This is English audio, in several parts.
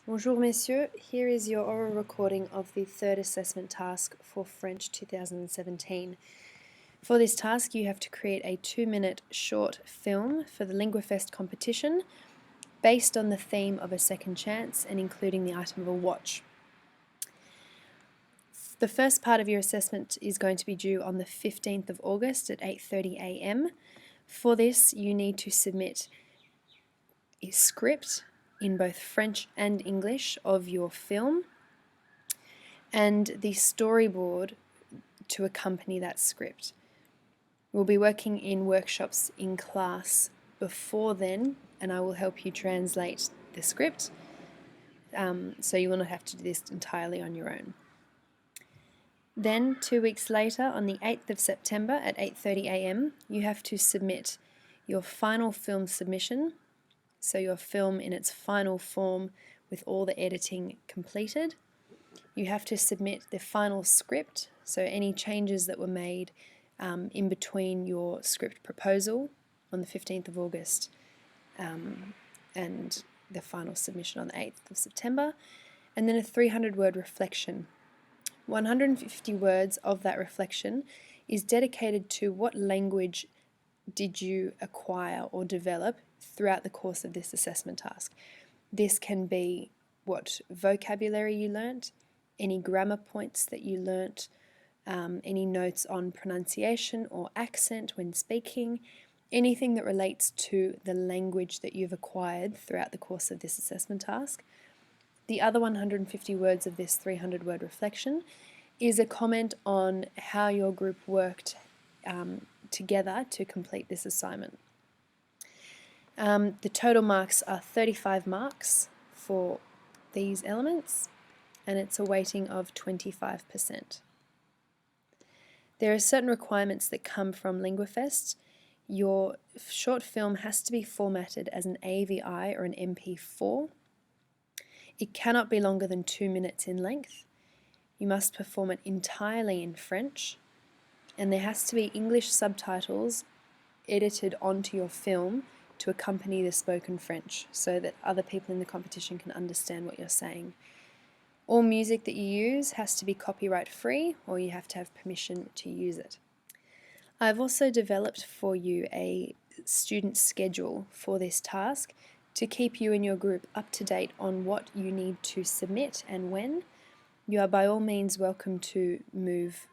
Bonjour messieurs, here is your oral recording of the third assessment task for French 2017. For this task you have to create a 2-minute short film for the Linguafest competition based on the theme of a second chance and including the item of a watch. The first part of your assessment is going to be due on the 15th of August at 8:30 a.m. For this you need to submit a script in both French and English of your film and the storyboard to accompany that script. We'll be working in workshops in class before then, and I will help you translate the script, so you will not have to do this entirely on your own. Then 2 weeks later, on the 8th of September at 8:30 a.m, you have to submit your final film submission, so your film in its final form with all the editing completed. You have to submit the final script, so any changes that were made in between your script proposal on the 15th of August and the final submission on the 8th of September, and then a 300-word reflection. 150 words of that reflection is dedicated to what language did you acquire or develop throughout the course of this assessment task. This can be what vocabulary you learnt, any grammar points that you learnt, any notes on pronunciation or accent when speaking, anything that relates to the language that you've acquired throughout the course of this assessment task. The other 150 words of this 300-word reflection is a comment on how your group worked together to complete this assignment. The total marks are 35 marks for these elements, and it's a weighting of 25%. There are certain requirements that come from Linguafest. Your short film has to be formatted as an AVI or an MP4. It cannot be longer than 2 minutes in length. You must perform it entirely in French, and there has to be English subtitles edited onto your film to accompany the spoken French so that other people in the competition can understand what you're saying. All music that you use has to be copyright free, or you have to have permission to use it. I've also developed for you a student schedule for this task to keep you and your group up to date on what you need to submit and when. You are by all means welcome to move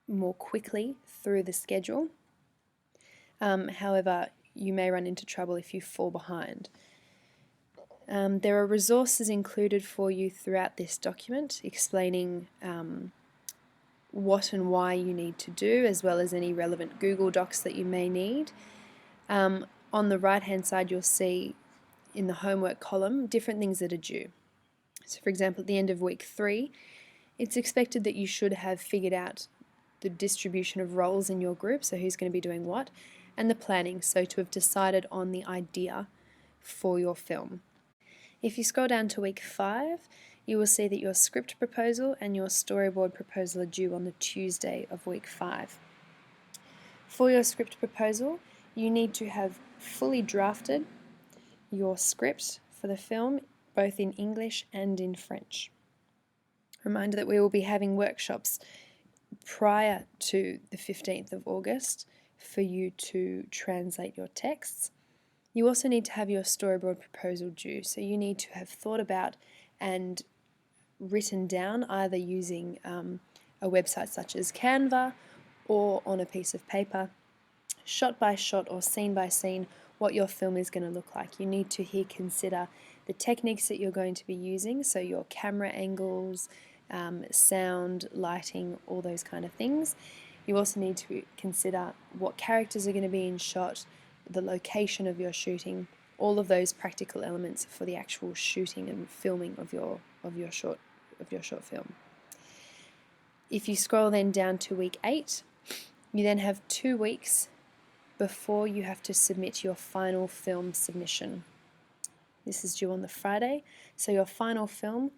more quickly through the schedule. However, you may run into trouble if you fall behind. There are resources included for you throughout this document explaining what and why you need to do, as well as any relevant Google Docs that you may need. On the right hand side you'll see in the homework column different things that are due. So for example, at the end of week 3, it's expected that you should have figured out the distribution of roles in your group, so who's going to be doing what, and the planning, so to have decided on the idea for your film. If you scroll down to week 5, you will see that your script proposal and your storyboard proposal are due on the Tuesday of week 5. For your script proposal, you need to have fully drafted your script for the film, both in English and in French. Reminder that we will be having workshops prior to the 15th of August for you to translate your texts. You also need to have your storyboard proposal due, so you need to have thought about and written down, either using a website such as Canva or on a piece of paper, shot by shot or scene by scene, what your film is going to look like. You need to here consider the techniques that you're going to be using, so your camera angles, sound, lighting, all those kind of things. You also need to consider what characters are going to be in shot, the location of your shooting, all of those practical elements for the actual shooting and filming of your short film. If you scroll then down to week 8, you then have 2 weeks before you have to submit your final film submission. This is due on the Friday, so your final film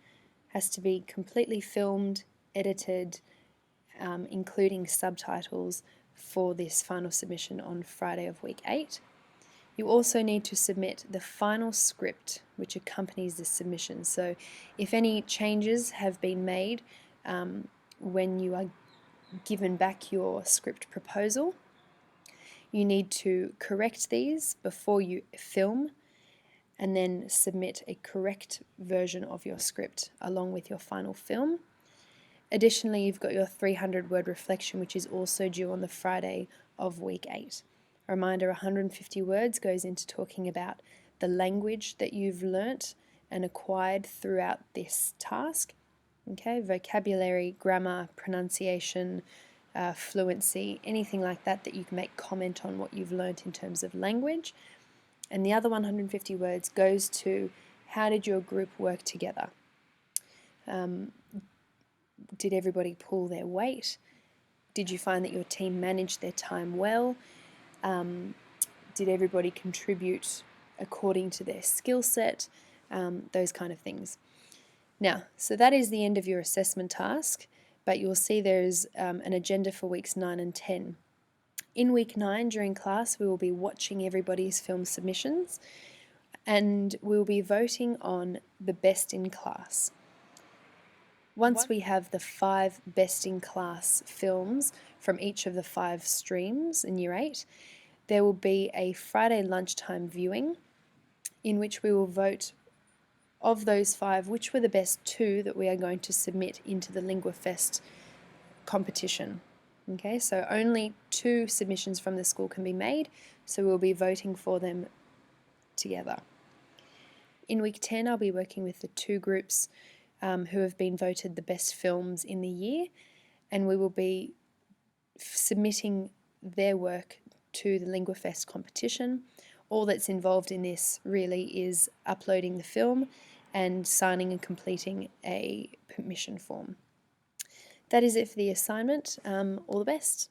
has to be completely filmed, edited, including subtitles for this final submission on Friday of week 8. You also need to submit the final script which accompanies the submission. So if any changes have been made when you are given back your script proposal, you need to correct these before you film and then submit a correct version of your script along with your final film. Additionally, you've got your 300-word reflection, which is also due on the Friday of week 8. A reminder, 150 words goes into talking about the language that you've learnt and acquired throughout this task. Okay, vocabulary, grammar, pronunciation, fluency, anything like that that you can make comment on what you've learnt in terms of language. And the other 150 words goes to how did your group work together? Did everybody pull their weight? Did you find that your team managed their time well? Did everybody contribute according to their skill set? Those kind of things. Now, so that is the end of your assessment task, but you'll see there's an agenda for weeks 9 and 10. In week 9, during class, we will be watching everybody's film submissions and we'll be voting on the best in class. Once we have the 5 best in class films from each of the 5 streams in Year 8, there will be a Friday lunchtime viewing in which we will vote of those 5, which were the best 2 that we are going to submit into the Linguafest competition. Okay, so only 2 submissions from the school can be made, so we'll be voting for them together. In week 10, I'll be working with the 2 groups who have been voted the best films in the year, and we will be submitting their work to the Linguafest competition. All that's involved in this really is uploading the film and signing and completing a permission form. That is it for the assignment. All the best.